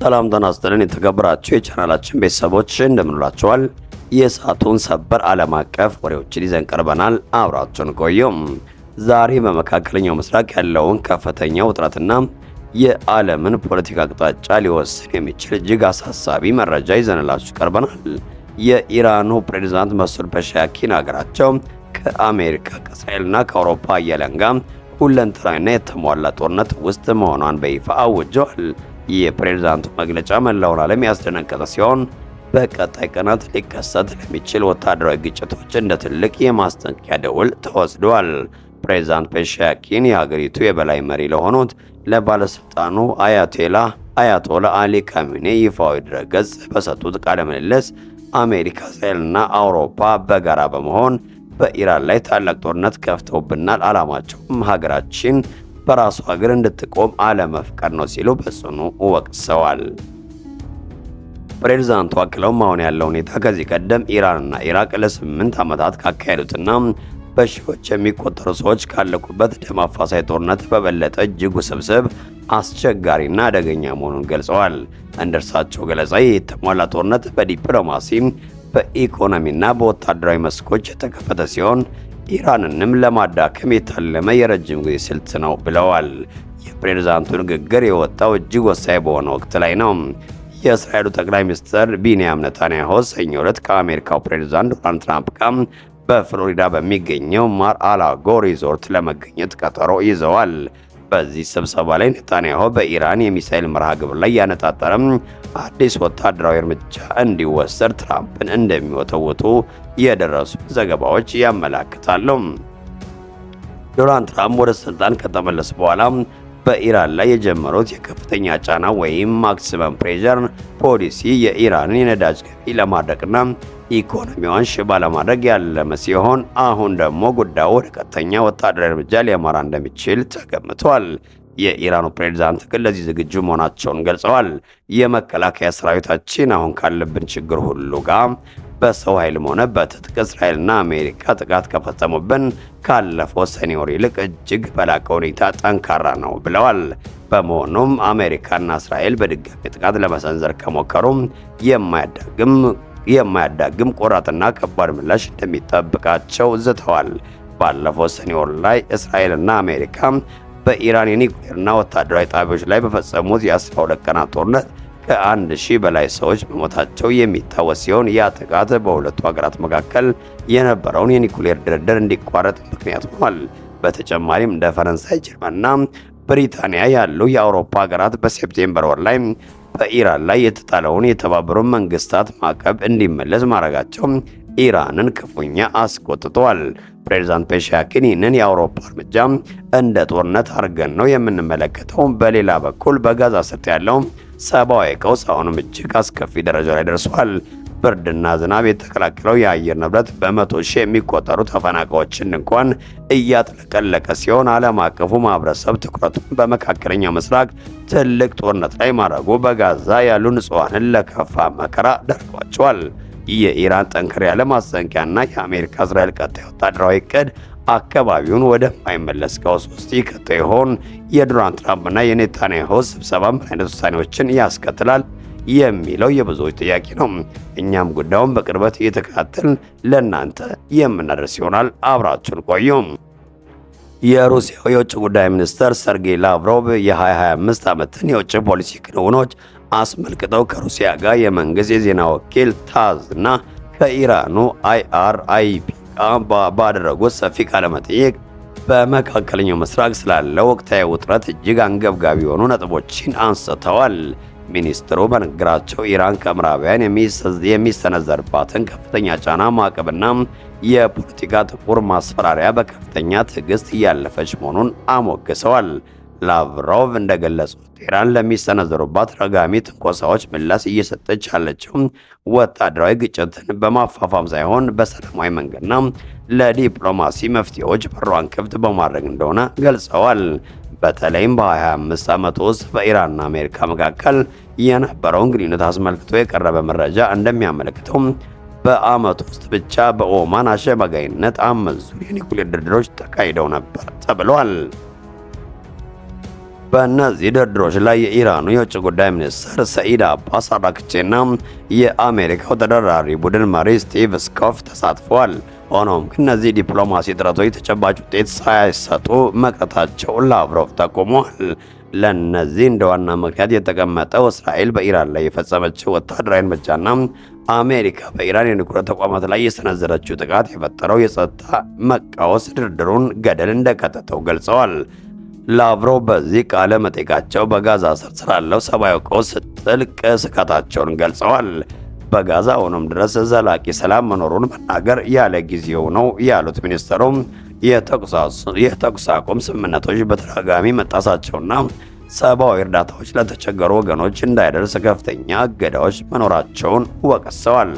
ሰላም ጤና ይስጥልን የተከበራችሁ የቻናላችን ቤተሰቦች እንደምንላችኋል። የሰዓቱን ሰበር ዓለም አቀፍ ወሬዎችን ይዘን ቀርበናል። አብራችሁን ቆዩ። ዛሬ በመካከለኛው ምስራቅ ያለውን ከፍተኛ ውጥረትና የዓለምን ፖለቲካ አቅጣጫ ሊወስን የሚችል እጅግ አሳሳቢ መረጃ ይዘንላችሁ ቀርበናል። የኢራኑ ፕሬዝዳንት መሱድ ፔዜሽኪያን ሀገራቸው ከአሜሪካ ከእስራኤልና ከአውሮፓ ኃያላን ጋር ሁለንተናዊና የተሟላ ጦርነት ውስጥ መሆኗን በይፋ አውጀዋል። የፕሬዝዳንቱ መግለጫ መላውን ዓለም ያስደነገጠ ሲሆን በቀጣይ ቀናት ሊከሰት ለሚችል ወታደራዊ ግጭቶች እንደ ትልቅ የማስጠንቀቂያ ደወል ተወስዷል። ፕሬዝዳንት ፔዜሽኪያን የሀገሪቱ የበላይ መሪ ለሆኑት ለባለስልጣኑ አያቶላ አሊ ካሚኔ ይፋዊ ድረገጽ በሰጡት ቃለ ምልልስ አሜሪካ፣ እስራኤልና አውሮፓ በጋራ በመሆን በኢራን ላይ ታላቅ ጦርነት ከፍተውብናል። ዓላማቸውም ሀገራችን በራሱ ሀገር እንድትቆም አለመፍቀድ ነው ሲሉ በጽኑ ወቅሰዋል። ፕሬዝዳንቱ አክለውም አሁን ያለው ሁኔታ ከዚህ ቀደም ኢራንና ኢራቅ ለ8 ዓመታት ካካሄዱትና በሺዎች የሚቆጠሩ ሰዎች ካለቁበት ደም አፋሳሽ ጦርነት በበለጠ እጅግ ውስብስብ፣ አስቸጋሪና አደገኛ መሆኑን ገልጸዋል። እንደ እርሳቸው ገለጻ የተሟላ ጦርነት በዲፕሎማሲ በኢኮኖሚና በወታደራዊ መስኮች የተከፈተ ሲሆን ኢራንንም ለማዳከም የታለመ የረጅም ጊዜ ስልት ነው ብለዋል። የፕሬዝዳንቱ ንግግር የወጣው እጅግ ወሳኝ በሆነ ወቅት ላይ ነው። የእስራኤሉ ጠቅላይ ሚኒስትር ቤንያሚን ኔታንያሁ ሰኞ ዕለት ከአሜሪካው ፕሬዝዳንት ዶናልድ ትራምፕ ጋር በፍሎሪዳ በሚገኘው ማር አላጎ ሪዞርት ለመገኘት ቀጠሮ ይዘዋል። በዚህ ስብሰባ ላይ ኔታንያሁ በኢራን የሚሳኤል መርሃ ግብር ላይ ያነጣጠረ አዲስ ወታደራዊ እርምጃ እንዲወሰድ ትራምፕን እንደሚወተውቱ የደረሱ ዘገባዎች ያመላክታሉ። ዶናልድ ትራምፕ ወደ ስልጣን ከተመለሱ በኋላ በኢራን ላይ የጀመሩት የከፍተኛ ጫና ወይም ማክሲመም ፕሬሸር ፖሊሲ የኢራንን የነዳጅ ገቢ ለማድረቅና ኢኮኖሚዋን ሽባ ለማድረግ ያለመ ሲሆን አሁን ደግሞ ጉዳዩ ወደ ቀጥተኛ ወታደራዊ እርምጃ ሊያመራ እንደሚችል ተገምቷል። የኢራኑ ፕሬዝዳንት ግን ለዚህ ዝግጁ መሆናቸውን ገልጸዋል። የመከላከያ ሰራዊታችን አሁን ካለብን ችግር ሁሉ ጋር በሰው ኃይልም ሆነ በትጥቅ እስራኤልና አሜሪካ ጥቃት ከፈጸሙብን ካለፈው ሰኔ ወር ይልቅ እጅግ በላቀ ሁኔታ ጠንካራ ነው ብለዋል። በመሆኑም አሜሪካና እስራኤል በድጋሚ ጥቃት ለመሰንዘር ከሞከሩ የማያዳግም ቆራጥና ከባድ ምላሽ እንደሚጠብቃቸው ዝተዋል። ባለፈው ሰኔ ወር ላይ እስራኤልና አሜሪካ በኢራን የኒውክሌርና ወታደራዊ ጣቢያዎች ላይ በፈጸሙት የ12 ቀናት ጦርነት ከ1000 በላይ ሰዎች መሞታቸው የሚታወስ ሲሆን ያ ጥቃት በሁለቱ ሀገራት መካከል የነበረውን የኒውክሌር ድርድር እንዲቋረጥ ምክንያት ሆኗል። በተጨማሪም እንደ ፈረንሳይ፣ ጀርመንና ብሪታንያ ያሉ የአውሮፓ ሀገራት በሴፕቴምበር ወር ላይ በኢራን ላይ የተጣለውን የተባበሩት መንግስታት ማዕቀብ እንዲመለስ ማድረጋቸው ኢራንን ክፉኛ አስቆጥቷል። ፕሬዝዳንት ፔዜሽኪያን ይህንን የአውሮፓ እርምጃ እንደ ጦርነት አድርገን ነው የምንመለከተው። በሌላ በኩል በጋዛ ሰርጥ ያለው ሰብአዊ ቀውስ አሁንም እጅግ አስከፊ ደረጃ ላይ ደርሷል። ብርድና ዝናብ የተቀላቀለው የአየር ንብረት በመቶ ሺህ የሚቆጠሩ ተፈናቃዮችን እንኳን እያጥለቀለቀ ሲሆን ዓለም አቀፉ ማህበረሰብ ትኩረቱን በመካከለኛው ምስራቅ ትልቅ ጦርነት ላይ ማድረጉ በጋዛ ያሉ ንጹሃንን ለከፋ መከራ ዳርጓቸዋል። የኢራን ጠንከር ያለ ማስጠንቀቂያና የአሜሪካ እስራኤል ቀጣይ ወታደራዊ እቅድ አካባቢውን ወደማይመለስ ቀውስ ውስጥ ይከተው ይሆን? የዶናልድ ትራምፕና የኔታንያሁ ስብሰባ ምን አይነት ውሳኔዎችን ያስከትላል የሚለው የብዙዎች ጥያቄ ነው። እኛም ጉዳዩን በቅርበት እየተከታተልን ለእናንተ የምናደርስ ይሆናል። አብራችሁን ቆዩ። የሩሲያው የውጭ ጉዳይ ሚኒስትር ሰርጌይ ላቭሮቭ የ2025 ዓመትን የውጭ ፖሊሲ ክንውኖች አስመልክተው ከሩሲያ ጋር የመንግስት የዜና ወኪል ታዝ እና ከኢራኑ IRIB ባደረጉት ሰፊ ቃለ መጠይቅ በመካከለኛው ምስራቅ ስላለው ወቅታዊ ውጥረት እጅግ አንገብጋቢ የሆኑ ነጥቦችን አንስተዋል። ሚኒስትሩ በንግግራቸው ኢራን ከምዕራባውያን የሚሰነዘርባትን ከፍተኛ ጫና፣ ማዕቀብና የፖለቲካ ጥቁር ማስፈራሪያ በከፍተኛ ትዕግስት እያለፈች መሆኑን አሞግሰዋል። ላቭሮቭ እንደገለጹት ኢራን ለሚሰነዘሩባት ረጋሚ ትንኮሳዎች ምላሽ እየሰጠች ያለችው ወታደራዊ ግጭትን በማፋፋም ሳይሆን በሰላማዊ መንገድና ለዲፕሎማሲ መፍትሄዎች በሯን ክፍት በማድረግ እንደሆነ ገልጸዋል። በተለይም በ25 ዓመት ውስጥ በኢራንና አሜሪካ መካከል የነበረውን ግንኙነት አስመልክቶ የቀረበ መረጃ እንደሚያመለክተው በአመት ውስጥ ብቻ በኦማን አሸማጋይነት 5 ዙር የኒውክሌር ድርድሮች ተካሂደው ነበር ተብሏል። በእነዚህ ድርድሮች ላይ የኢራኑ የውጭ ጉዳይ ሚኒስትር ሰኢድ አባስ አራግቺና የአሜሪካው ተደራዳሪ ቡድን መሪ ስቲቭ ስኮፍ ተሳትፈዋል። ሆኖም ግን እነዚህ ዲፕሎማሲ ጥረቶች ተጨባጭ ውጤት ሳይሰጡ መቅረታቸው ላቭሮቭ ጠቁመዋል። ለነዚህ እንደ ዋና ምክንያት የተቀመጠው እስራኤል በኢራን ላይ የፈጸመችው ወታደራዊ እርምጃና አሜሪካ በኢራን የኒውክሌር ተቋማት ላይ የሰነዘረችው ጥቃት የፈጠረው የጸጥታ መቃወስ ድርድሩን ገደል እንደከተተው ገልጸዋል። ላቭሮቭ በዚህ ቃለ መጠይቃቸው በጋዛ ሰርጥ ስላለው ሰብአዊ ቀውስ ጥልቅ ስጋታቸውን ገልጸዋል። በጋዛ አሁንም ድረስ ዘላቂ ሰላም መኖሩን መናገር ያለ ጊዜው ነው ያሉት ሚኒስትሩም የተኩስ አቁም ስምምነቶች በተደጋጋሚ መጣሳቸውና ሰብአዊ እርዳታዎች ለተቸገሩ ወገኖች እንዳይደርስ ከፍተኛ እገዳዎች መኖራቸውን ወቅሰዋል።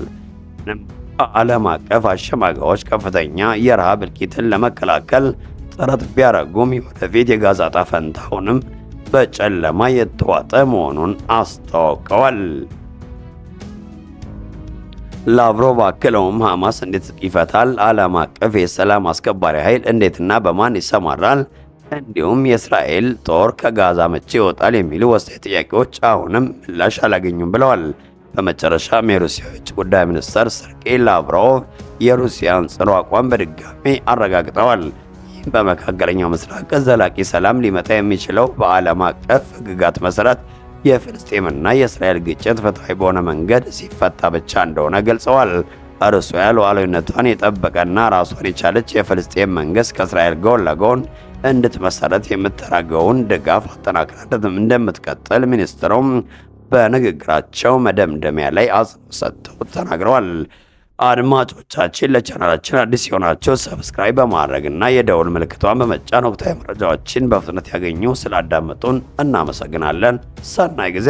ዓለም አቀፍ አሸማጋዮች ከፍተኛ የረሃብ እልቂትን ለመከላከል ጥረት ቢያደርጉም ወደፊት የጋዛ ዕጣ ፈንታውንም በጨለማ የተዋጠ መሆኑን አስታውቀዋል። ላቭሮቭ አክለውም ሐማስ እንዴት ይፈታል? ዓለም አቀፍ የሰላም አስከባሪ ኃይል እንዴትና በማን ይሰማራል? እንዲሁም የእስራኤል ጦር ከጋዛ መቼ ይወጣል? የሚሉ ወሳኝ ጥያቄዎች አሁንም ምላሽ አላገኙም ብለዋል። በመጨረሻም የሩሲያ የውጭ ጉዳይ ሚኒስትር ሰርጌይ ላቭሮቭ የሩሲያን ጽኑ አቋም በድጋሚ አረጋግጠዋል። ይህም በመካከለኛው ምስራቅ ዘላቂ ሰላም ሊመጣ የሚችለው በዓለም አቀፍ ሕግጋት መሰረት የፍልስጤምና የእስራኤል ግጭት ፍትሐዊ በሆነ መንገድ ሲፈታ ብቻ እንደሆነ ገልጸዋል። ሩሲያ ሉዓላዊነቷን የጠበቀና ራሷን የቻለች የፍልስጤም መንግስት ከእስራኤል ጎን ለጎን እንድትመሰረት የምታደርገውን ድጋፍ አጠናክራ እንደምትቀጥል ሚኒስትሩም በንግግራቸው መደምደሚያ ላይ አጽንኦት ሰጥተው ተናግረዋል። አድማጮቻችን፣ ለቻናላችን አዲስ የሆናችሁ ሰብስክራይብ በማድረግና የደውል ምልክቷን በመጫን ወቅታዊ መረጃዎችን በፍጥነት ያገኙ። ስላዳመጡን እናመሰግናለን። ሰናይ ጊዜ